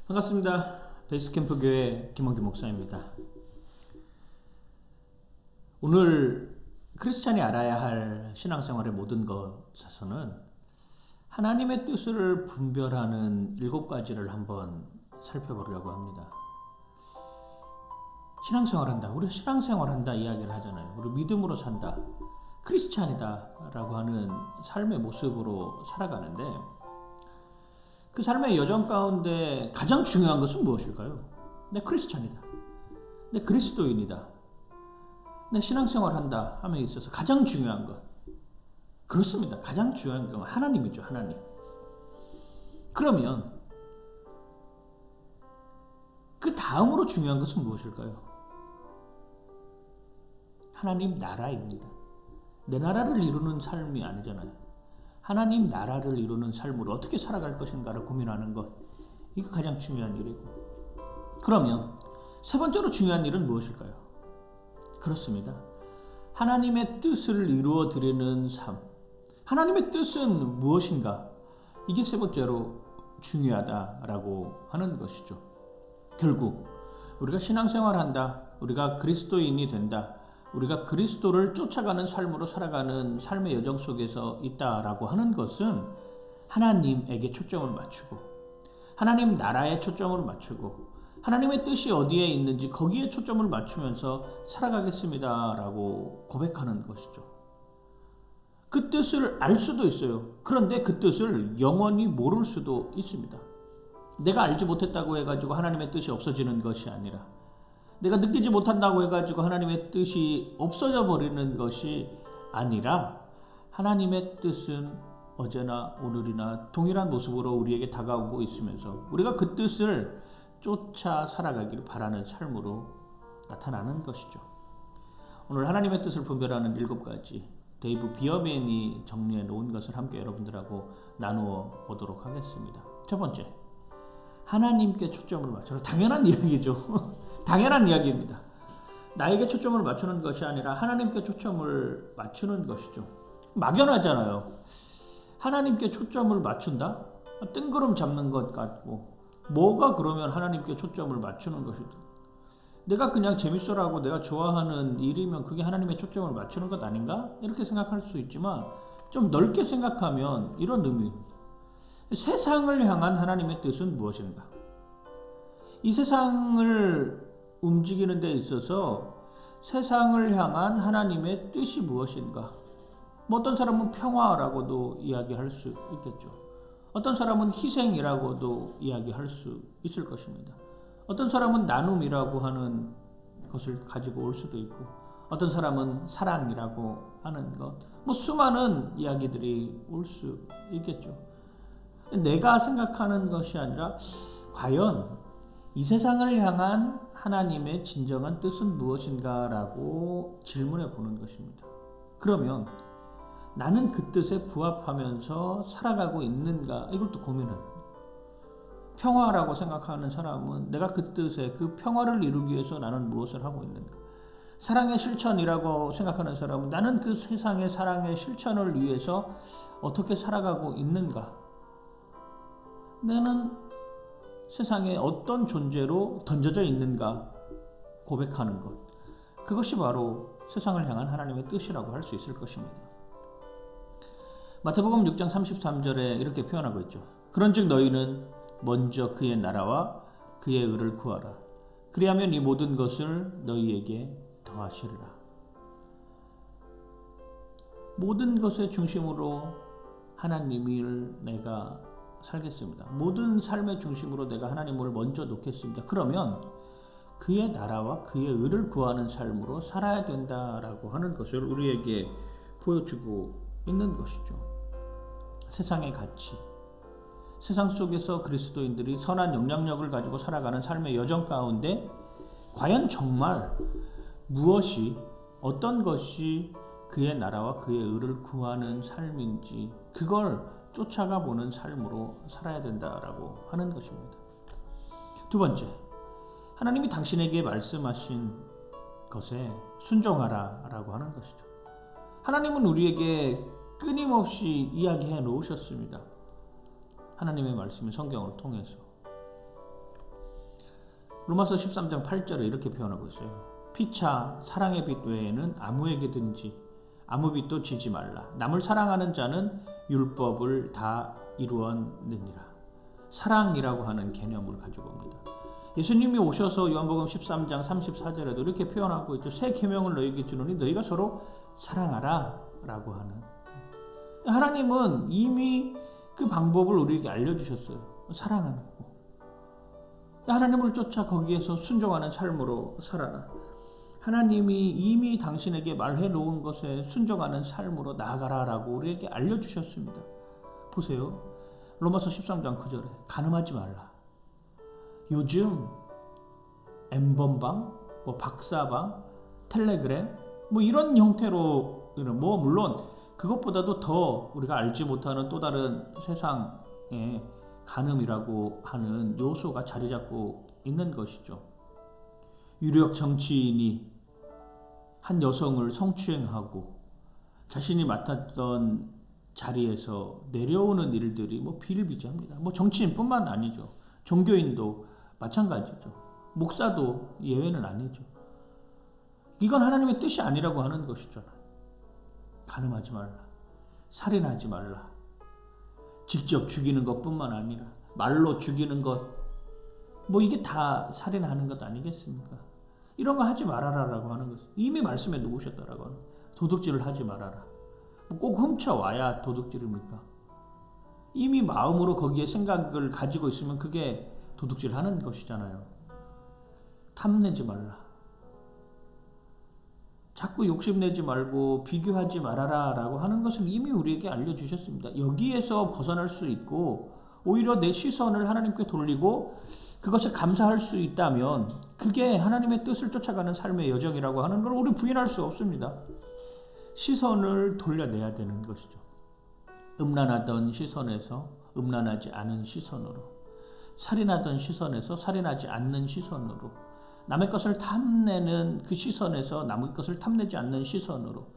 반갑습니다. 베이스캠프 교회 김원기 목사입니다. 오늘 크리스찬이 알아야 할 신앙생활의 모든 것에서는 하나님의 뜻을 분별하는 7가지를 한번 살펴보려고 합니다. 신앙생활한다. 우리 신앙생활한다 이야기를 하잖아요. 우리 믿음으로 산다. 크리스찬이다 라고 하는 삶의 모습으로 살아가는데 그 삶의 여정 가운데 가장 중요한 것은 무엇일까요? 내 크리스찬이다. 내 그리스도인이다. 내 신앙생활한다 함에 있어서 가장 중요한 것. 그렇습니다. 가장 중요한 건 하나님이죠. 하나님. 그러면 그 다음으로 중요한 것은 무엇일까요? 하나님 나라입니다. 내 나라를 이루는 삶이 아니잖아요. 하나님 나라를 이루는 삶으로 어떻게 살아갈 것인가를 고민하는 것. 이거 가장 중요한 일이고. 그러면 세 번째로 중요한 일은 무엇일까요? 그렇습니다. 하나님의 뜻을 이루어 드리는 삶. 하나님의 뜻은 무엇인가? 이게 세 번째로 중요하다라고 하는 것이죠. 결국 우리가 신앙생활한다. 우리가 그리스도인이 된다. 우리가 그리스도를 쫓아가는 삶으로 살아가는 삶의 여정 속에서 있다라고 하는 것은 하나님에게 초점을 맞추고 하나님 나라에 초점을 맞추고 하나님의 뜻이 어디에 있는지 거기에 초점을 맞추면서 살아가겠습니다라고 고백하는 것이죠. 그 뜻을 알 수도 있어요. 그런데 그 뜻을 영원히 모를 수도 있습니다. 내가 알지 못했다고 해가지고 하나님의 뜻이 없어지는 것이 아니라 내가 느끼지 못한다고 해가지고 하나님의 뜻이 없어져 버리는 것이 아니라 하나님의 뜻은 어제나 오늘이나 동일한 모습으로 우리에게 다가오고 있으면서 우리가 그 뜻을 쫓아 살아가기를 바라는 삶으로 나타나는 것이죠. 오늘 하나님의 뜻을 분별하는 7가지 데이브 비어맨이 정리해 놓은 것을 함께 여러분들하고 나누어 보도록 하겠습니다. 첫 번째, 하나님께 초점을 맞춰라. 당연한 이야기죠. 당연한 이야기입니다. 나에게 초점을 맞추는 것이 아니라 하나님께 초점을 맞추는 것이죠. 막연하잖아요. 하나님께 초점을 맞춘다? 뜬구름 잡는 것 같고 뭐가 그러면 하나님께 초점을 맞추는 것이다. 내가 그냥 재밌어라고 내가 좋아하는 일이면 그게 하나님의 초점을 맞추는 것 아닌가? 이렇게 생각할 수 있지만 좀 넓게 생각하면 이런 의미. 세상을 향한 하나님의 뜻은 무엇인가? 이 세상을 움직이는 데 있어서 세상을 향한 하나님의 뜻이 무엇인가? 뭐 어떤 사람은 평화라고도 이야기할 수 있겠죠. 어떤 사람은 희생이라고도 이야기할 수 있을 것입니다. 어떤 사람은 나눔이라고 하는 것을 가지고 올 수도 있고 어떤 사람은 사랑이라고 하는 것, 뭐 수많은 이야기들이 올 수 있겠죠. 내가 생각하는 것이 아니라 과연 이 세상을 향한 하나님의 진정한 뜻은 무엇인가라고 질문해 보는 것입니다. 그러면 나는 그 뜻에 부합하면서 살아가고 있는가? 이걸 또 고민합니다. 평화라고 생각하는 사람은 내가 그 뜻에 그 평화를 이루기 위해서 나는 무엇을 하고 있는가? 사랑의 실천이라고 생각하는 사람은 나는 그 세상의 사랑의 실천을 위해서 어떻게 살아가고 있는가? 나는 세상에 어떤 존재로 던져져 있는가 고백하는 것. 그것이 바로 세상을 향한 하나님의 뜻이라고 할 수 있을 것입니다. 마태복음 6장 33절에 이렇게 표현하고 있죠. 그런즉 너희는 먼저 그의 나라와 그의 의를 구하라. 그리하면 이 모든 것을 너희에게 더하시리라. 모든 것의 중심으로 하나님을 내가 살겠습니다. 모든 삶의 중심으로 내가 하나님을 먼저 놓겠습니다. 그러면 그의 나라와 그의 의를 구하는 삶으로 살아야 된다라고 하는 것을 우리에게 보여주고 있는 것이죠. 세상의 가치, 세상 속에서 그리스도인들이 선한 영향력을 가지고 살아가는 삶의 여정 가운데 과연 정말 무엇이 어떤 것이 그의 나라와 그의 의를 구하는 삶인지 그걸 쫓아가 보는 삶으로 살아야 된다라고 하는 것입니다. 두 번째, 하나님이 당신에게 말씀하신 것에 순종하라라고 하는 것이죠. 하나님은 우리에게 끊임없이 이야기해 놓으셨습니다. 하나님의 말씀이 성경을 통해서 로마서 13장 8절에 이렇게 표현하고 있어요. 피차 사랑의 빛 외에는 아무에게든지 아무 빛도 지지 말라. 남을 사랑하는 자는 율법을 다 이루었느니라. 사랑이라고 하는 개념을 가지고 옵니다. 예수님이 오셔서 요한복음 13장 34절에도 이렇게 표현하고 있죠. 새 계명을 너희에게 주노니 너희가 서로 사랑하라 라고 하는. 하나님은 이미 그 방법을 우리에게 알려주셨어요. 사랑하는 거. 하나님을 쫓아 거기에서 순종하는 삶으로 살아라. 하나님이 이미 당신에게 말해 놓은 것에 순종하는 삶으로 나아가라라고 우리에게 알려주셨습니다. 보세요. 로마서 13장 9절에 간음하지 말라. 요즘 엠번방, 박사방, 텔레그램 이런 형태로 물론 그것보다도 더 우리가 알지 못하는 또 다른 세상의 간음이라고 하는 요소가 자리 잡고 있는 것이죠. 유력 정치인이 한 여성을 성추행하고 자신이 맡았던 자리에서 내려오는 일들이 비일비재합니다. 정치인뿐만 아니죠. 종교인도 마찬가지죠. 목사도 예외는 아니죠. 이건 하나님의 뜻이 아니라고 하는 것이죠. 간음하지 말라. 살인하지 말라. 직접 죽이는 것뿐만 아니라 말로 죽이는 것 이게 다 살인하는 것 아니겠습니까? 이런 거 하지 말아라라고 하는 것은 이미 말씀해 놓으셨다라고 하는 도둑질을 하지 말아라. 꼭 훔쳐와야 도둑질입니까? 이미 마음으로 거기에 생각을 가지고 있으면 그게 도둑질하는 것이잖아요. 탐내지 말라. 자꾸 욕심내지 말고 비교하지 말아라 라고 하는 것을 이미 우리에게 알려주셨습니다. 여기에서 벗어날 수 있고 오히려 내 시선을 하나님께 돌리고 그것에 감사할 수 있다면 그게 하나님의 뜻을 쫓아가는 삶의 여정이라고 하는 걸 우리 부인할 수 없습니다. 시선을 돌려내야 되는 것이죠. 음란하던 시선에서 음란하지 않은 시선으로, 살인하던 시선에서 살인하지 않는 시선으로, 남의 것을 탐내는 그 시선에서 남의 것을 탐내지 않는 시선으로,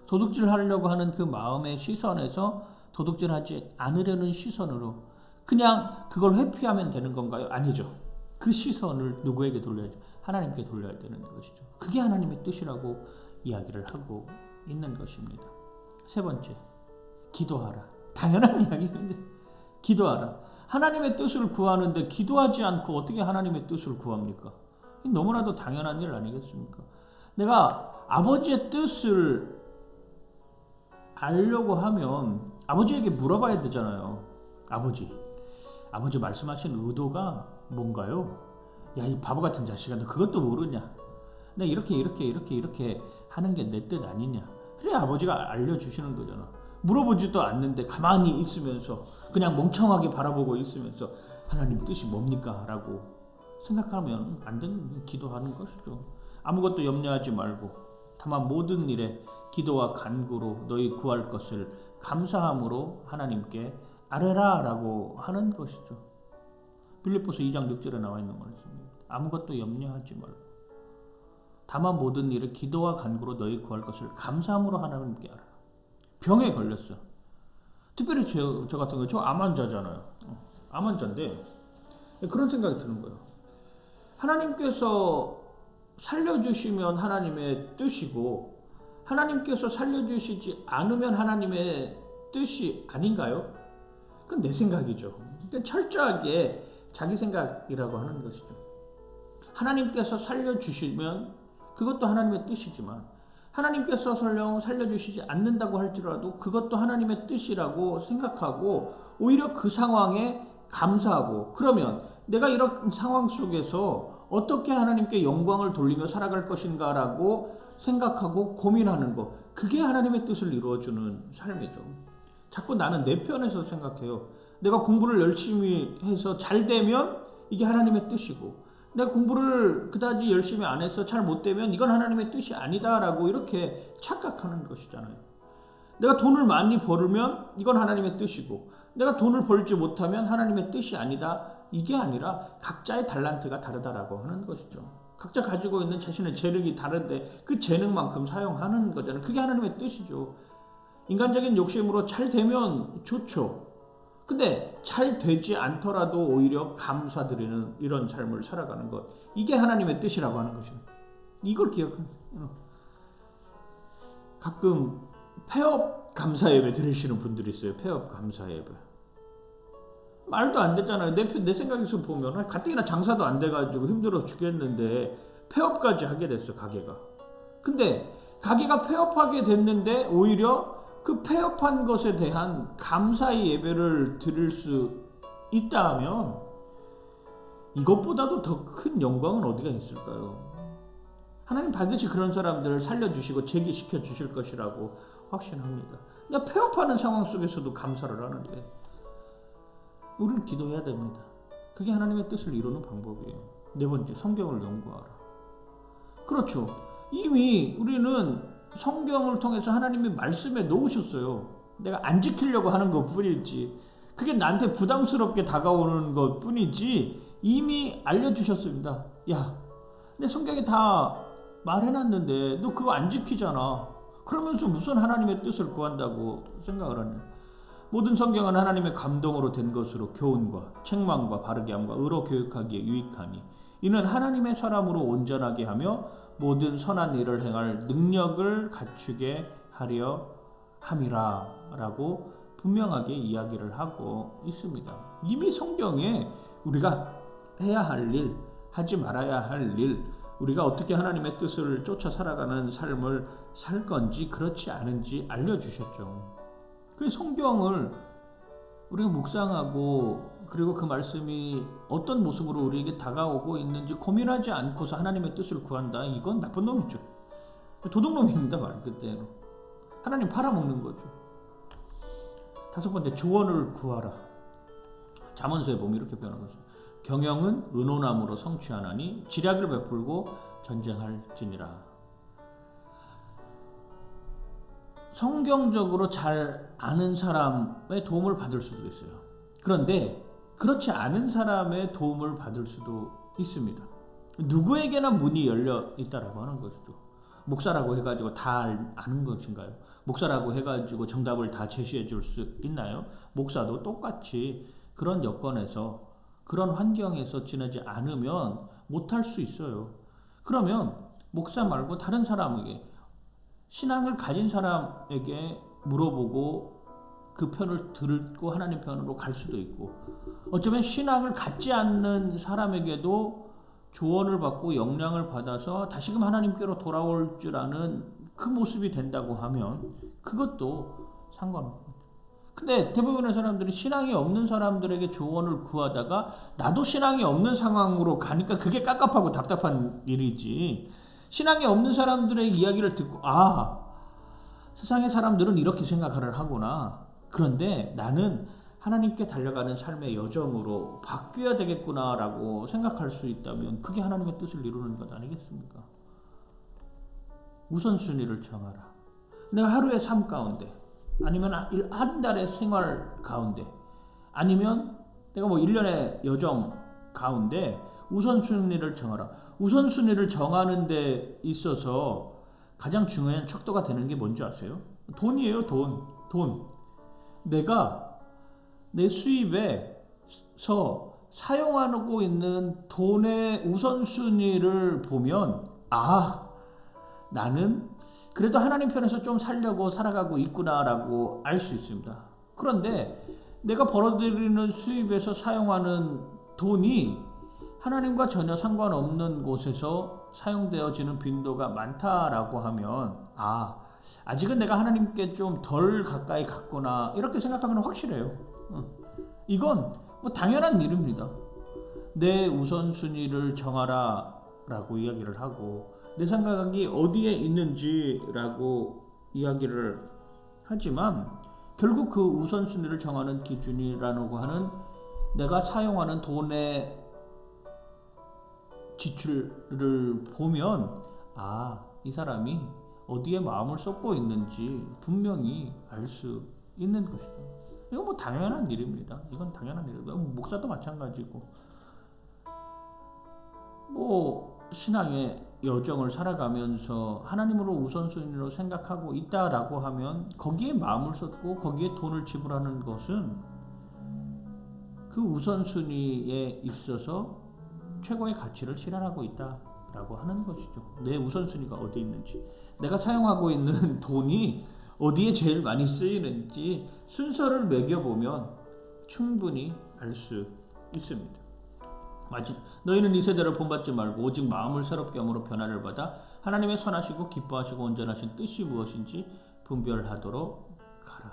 도둑질하려고 하는 그 마음의 시선에서 도둑질하지 않으려는 시선으로 그냥 그걸 회피하면 되는 건가요? 아니죠. 그 시선을 누구에게 돌려야죠? 하나님께 돌려야 되는 것이죠. 그게 하나님의 뜻이라고 이야기를 하고 있는 것입니다. 세 번째, 기도하라. 당연한 이야기인데 기도하라. 하나님의 뜻을 구하는데 기도하지 않고 어떻게 하나님의 뜻을 구합니까? 너무나도 당연한 일 아니겠습니까? 내가 아버지의 뜻을 알려고 하면 아버지에게 물어봐야 되잖아요. 아버지 말씀하신 의도가 뭔가요? 야, 이 바보 같은 자식아, 너 그것도 모르냐? 나 이렇게 하는 게 내 뜻 아니냐? 그래, 아버지가 알려주시는 거잖아. 물어보지도 않는데 가만히 있으면서 그냥 멍청하게 바라보고 있으면서 하나님 뜻이 뭡니까? 라고 생각하면 안 되는 기도하는 것이죠. 아무것도 염려하지 말고 다만 모든 일에 기도와 간구로 너희 구할 것을 감사함으로 하나님께 아뢰라 라고 하는 것이죠. 빌립보서 2장 6절에 나와 있는 말씀입니다. 아무것도 염려하지 말고 다만 모든 일에 기도와 간구로 너희 구할 것을 감사함으로 하나님께 아뢰라. 병에 걸렸어. 특별히 저 같은 거, 저 암환자잖아요. 암환자인데 그런 생각이 드는 거예요. 하나님께서 살려주시면 하나님의 뜻이고 하나님께서 살려주시지 않으면 하나님의 뜻이 아닌가요? 그건 내 생각이죠. 철저하게 자기 생각이라고 하는 것이죠. 하나님께서 살려주시면 그것도 하나님의 뜻이지만 하나님께서 설령 살려주시지 않는다고 할지라도 그것도 하나님의 뜻이라고 생각하고 오히려 그 상황에 감사하고, 그러면 내가 이런 상황 속에서 어떻게 하나님께 영광을 돌리며 살아갈 것인가라고 생각하고 고민하는 것, 그게 하나님의 뜻을 이루어주는 삶이죠. 자꾸 나는 내 편에서 생각해요. 내가 공부를 열심히 해서 잘 되면 이게 하나님의 뜻이고, 내가 공부를 그다지 열심히 안 해서 잘 못 되면 이건 하나님의 뜻이 아니다라고 이렇게 착각하는 것이잖아요. 내가 돈을 많이 벌면 이건 하나님의 뜻이고, 내가 돈을 벌지 못하면 하나님의 뜻이 아니다. 이게 아니라 각자의 달란트가 다르다라고 하는 것이죠. 각자 가지고 있는 자신의 재능이 다른데 그 재능만큼 사용하는 거잖아요. 그게 하나님의 뜻이죠. 인간적인 욕심으로 잘 되면 좋죠. 근데 잘 되지 않더라도 오히려 감사드리는 이런 삶을 살아가는 것, 이게 하나님의 뜻이라고 하는 것입니다. 이걸 기억하는. 가끔 폐업 감사 예배 드리시는 분들이 있어요. 폐업 감사 예배. 말도 안 되잖아요. 내 생각에서 보면 가뜩이나 장사도 안 돼가지고 힘들어 죽겠는데 폐업까지 하게 됐어, 가게가. 근데 가게가 폐업하게 됐는데 오히려 그 폐업한 것에 대한 감사의 예배를 드릴 수 있다 하면 이것보다도 더 큰 영광은 어디가 있을까요? 하나님 반드시 그런 사람들을 살려주시고 재기시켜 주실 것이라고 확신합니다. 근데 폐업하는 상황 속에서도 감사를 하는데 우리는 기도해야 됩니다. 그게 하나님의 뜻을 이루는 방법이에요. 네 번째, 성경을 연구하라. 그렇죠. 이미 우리는 성경을 통해서 하나님이 말씀에 놓으셨어요. 내가 안 지키려고 하는 것 뿐이지, 그게 나한테 부담스럽게 다가오는 것 뿐이지 이미 알려주셨습니다. 야, 내 성경에 다 말해놨는데 너 그거 안 지키잖아. 그러면서 무슨 하나님의 뜻을 구한다고 생각을 하냐. 모든 성경은 하나님의 감동으로 된 것으로 교훈과 책망과 바르게 함과 의로 교육하기에 유익하니 이는 하나님의 사람으로 온전하게 하며 모든 선한 일을 행할 능력을 갖추게 하려 함이라 라고 분명하게 이야기를 하고 있습니다. 이미 성경에 우리가 해야 할 일, 하지 말아야 할 일, 우리가 어떻게 하나님의 뜻을 쫓아 살아가는 삶을 살 건지 그렇지 않은지 알려주셨죠. 그 성경을 우리가 묵상하고 그리고 그 말씀이 어떤 모습으로 우리에게 다가오고 있는지 고민하지 않고서 하나님의 뜻을 구한다, 이건 나쁜 놈이죠. 도둑놈입니다, 말 그대로. 하나님 팔아먹는 거죠. 다섯 번째, 조언을 구하라. 잠언서에 보면 이렇게 표현하고 경영은 의논함으로 성취하나니 지략을 베풀고 전쟁할지니라. 성경적으로 잘 아는 사람의 도움을 받을 수도 있어요. 그런데 그렇지 않은 사람의 도움을 받을 수도 있습니다. 누구에게나 문이 열려 있다라고 하는 것이죠. 목사라고 해가지고 다 아는 것인가요? 목사라고 해가지고 정답을 다 제시해 줄 수 있나요? 목사도 똑같이 그런 여건에서, 그런 환경에서 지내지 않으면 못할 수 있어요. 그러면 목사 말고 다른 사람에게, 신앙을 가진 사람에게 물어보고 그 편을 듣고 하나님 편으로 갈 수도 있고, 어쩌면 신앙을 갖지 않는 사람에게도 조언을 받고 영향을 받아서 다시금 하나님께로 돌아올 줄 아는 그 모습이 된다고 하면 그것도 상관없습니다. 근데 대부분의 사람들이 신앙이 없는 사람들에게 조언을 구하다가 나도 신앙이 없는 상황으로 가니까 그게 깝깝하고 답답한 일이지, 신앙이 없는 사람들의 이야기를 듣고 세상의 사람들은 이렇게 생각을 하구나, 그런데 나는 하나님께 달려가는 삶의 여정으로 바뀌어야 되겠구나라고 생각할 수 있다면 그게 하나님의 뜻을 이루는 것 아니겠습니까? 우선순위를 정하라. 내가 하루의 삶 가운데, 아니면 한 달의 생활 가운데, 아니면 내가 1년의 여정 가운데 우선순위를 정하라. 우선순위를 정하는 데 있어서 가장 중요한 척도가 되는 게 뭔지 아세요? 돈이에요. 돈. 내가 내 수입에서 사용하고 있는 돈의 우선순위를 보면 나는 그래도 하나님 편에서 좀 살려고 살아가고 있구나라고 알 수 있습니다. 그런데 내가 벌어들이는 수입에서 사용하는 돈이 하나님과 전혀 상관없는 곳에서 사용되어지는 빈도가 많다라고 하면 아직은 내가 하나님께 좀 덜 가까이 갔구나, 이렇게 생각하면 확실해요. 이건 당연한 일입니다. 내 우선순위를 정하라 라고 이야기를 하고 내 생각이 어디에 있는지라고 이야기를 하지만 결국 그 우선순위를 정하는 기준이라고 하는 내가 사용하는 돈의 지출을 보면 이 사람이 어디에 마음을 쏟고 있는지 분명히 알 수 있는 것이죠. 이건 당연한 일입니다. 이건 당연한 일이고, 목사도 마찬가지고, 신앙의 여정을 살아가면서 하나님으로 우선순위로 생각하고 있다라고 하면 거기에 마음을 쏟고 거기에 돈을 지불하는 것은 그 우선순위에 있어서 최고의 가치를 실현하고 있다라고 하는 것이죠. 내 우선순위가 어디 있는지, 내가 사용하고 있는 돈이 어디에 제일 많이 쓰이는지 순서를 매겨보면 충분히 알 수 있습니다. 마지 너희는 이 세대를 본받지 말고 오직 마음을 새롭게 함으로 변화를 받아 하나님의 선하시고 기뻐하시고 온전하신 뜻이 무엇인지 분별하도록 가라.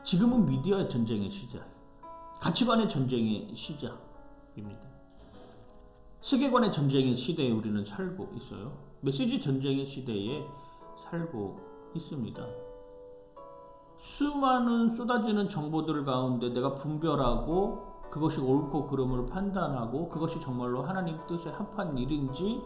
지금은 미디어의 전쟁의 시작, 가치관의 전쟁의 시작입니다. 세계관의 전쟁의 시대에 우리는 살고 있어요. 메시지 전쟁의 시대에 살고 있습니다. 수많은 쏟아지는 정보들 가운데 내가 분별하고 그것이 옳고 그름을 판단하고 그것이 정말로 하나님 뜻에 합한 일인지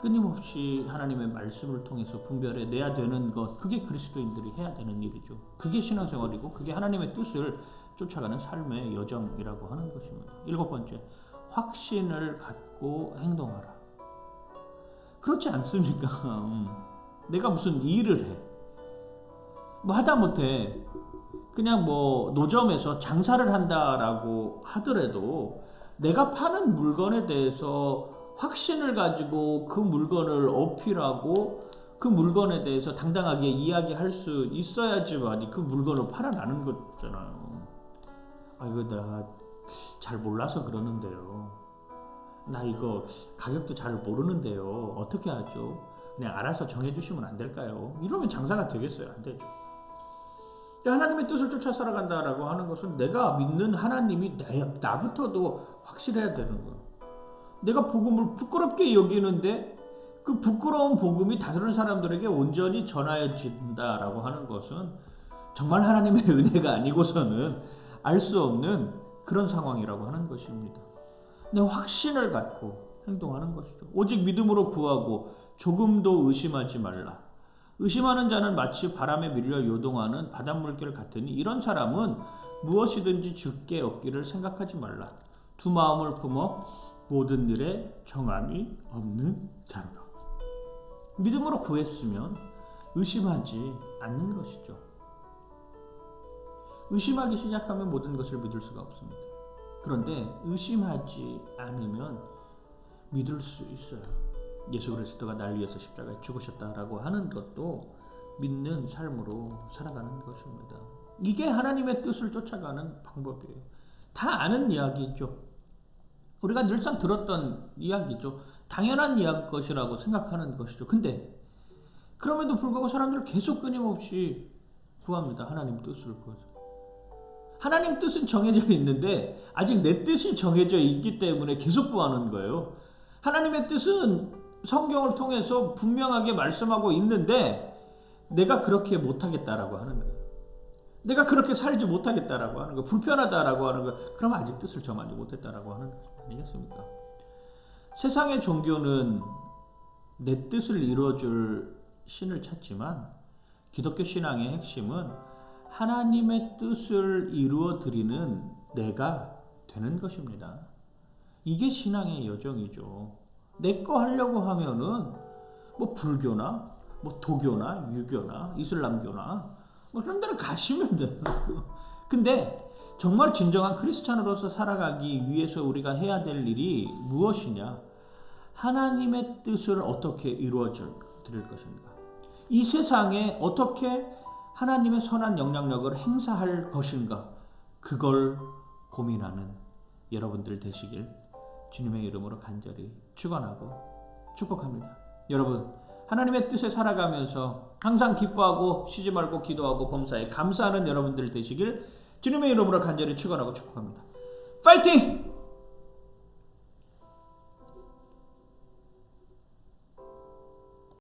끊임없이 하나님의 말씀을 통해서 분별해 내야 되는 것, 그게 그리스도인들이 해야 되는 일이죠. 그게 신앙생활이고 그게 하나님의 뜻을 쫓아가는 삶의 여정이라고 하는 것입니다. 7번째, 확신을 갖고 행동하라. 그렇지 않습니까? 내가 무슨 일을 해, 뭐 하다못해 그냥 뭐 노점에서 장사를 한다라고 하더라도 내가 파는 물건에 대해서 확신을 가지고 그 물건을 어필하고 그 물건에 대해서 당당하게 이야기할 수 있어야지만 그 물건을 팔아나는 거잖아요. 아, 이거 나 잘 몰라서 그러는데요. 나 이거 가격도 잘 모르는데요. 어떻게 하죠? 그냥 알아서 정해주시면 안 될까요? 이러면 장사가 되겠어요? 안 되죠. 하나님의 뜻을 쫓아 살아간다라고 하는 것은 내가 믿는 하나님이 나부터도 확실해야 되는 거예요. 내가 복음을 부끄럽게 여기는데 그 부끄러운 복음이 다른 사람들에게 온전히 전하여진다라고 하는 것은 정말 하나님의 은혜가 아니고서는 알 수 없는 그런 상황이라고 하는 것입니다. 내 확신을 갖고 행동하는 것이죠. 오직 믿음으로 구하고 조금도 의심하지 말라. 의심하는 자는 마치 바람에 밀려 요동하는 바닷물결 같으니 이런 사람은 무엇이든지 주께 얻기를 생각하지 말라. 두 마음을 품어 모든 일에 정함이 없는 자로라. 믿음으로 구했으면 의심하지 않는 것이죠. 의심하기 시작하면 모든 것을 믿을 수가 없습니다. 그런데 의심하지 않으면 믿을 수 있어요. 예수 그리스도가 날 위해서 십자가에 죽으셨다라고 하는 것도 믿는 삶으로 살아가는 것입니다. 이게 하나님의 뜻을 쫓아가는 방법이에요. 다 아는 이야기죠. 우리가 늘상 들었던 이야기죠. 당연한 것이라고 생각하는 것이죠. 근데 그럼에도 불구하고 사람들은 계속 끊임없이 구합니다. 하나님 뜻을 구하죠. 하나님 뜻은 정해져 있는데 아직 내 뜻이 정해져 있기 때문에 계속 구하는 거예요. 하나님의 뜻은 성경을 통해서 분명하게 말씀하고 있는데 내가 그렇게 못하겠다라고 하는 거예요. 내가 그렇게 살지 못하겠다라고 하는 거예요. 불편하다라고 하는 거예요. 그럼 아직 뜻을 정하지 못했다라고 하는 거 아니겠습니까? 세상의 종교는 내 뜻을 이루어줄 신을 찾지만 기독교 신앙의 핵심은 하나님의 뜻을 이루어드리는 내가 되는 것입니다. 이게 신앙의 여정이죠. 내 거 하려고 하면은 뭐 불교나 뭐 도교나 유교나 이슬람교나 뭐 그런 데는 가시면 돼요. 근데 정말 진정한 크리스찬으로서 살아가기 위해서 우리가 해야 될 일이 무엇이냐? 하나님의 뜻을 어떻게 이루어 드릴 것인가? 이 세상에 어떻게 하나님의 선한 영향력을 행사할 것인가? 그걸 고민하는 여러분들 되시길 주님의 이름으로 간절히 축원하고 축복합니다. 여러분, 하나님의 뜻에 살아가면서 항상 기뻐하고 쉬지 말고 기도하고 범사에 감사하는 여러분들 되시길 주님의 이름으로 간절히 축원하고 축복합니다. 파이팅!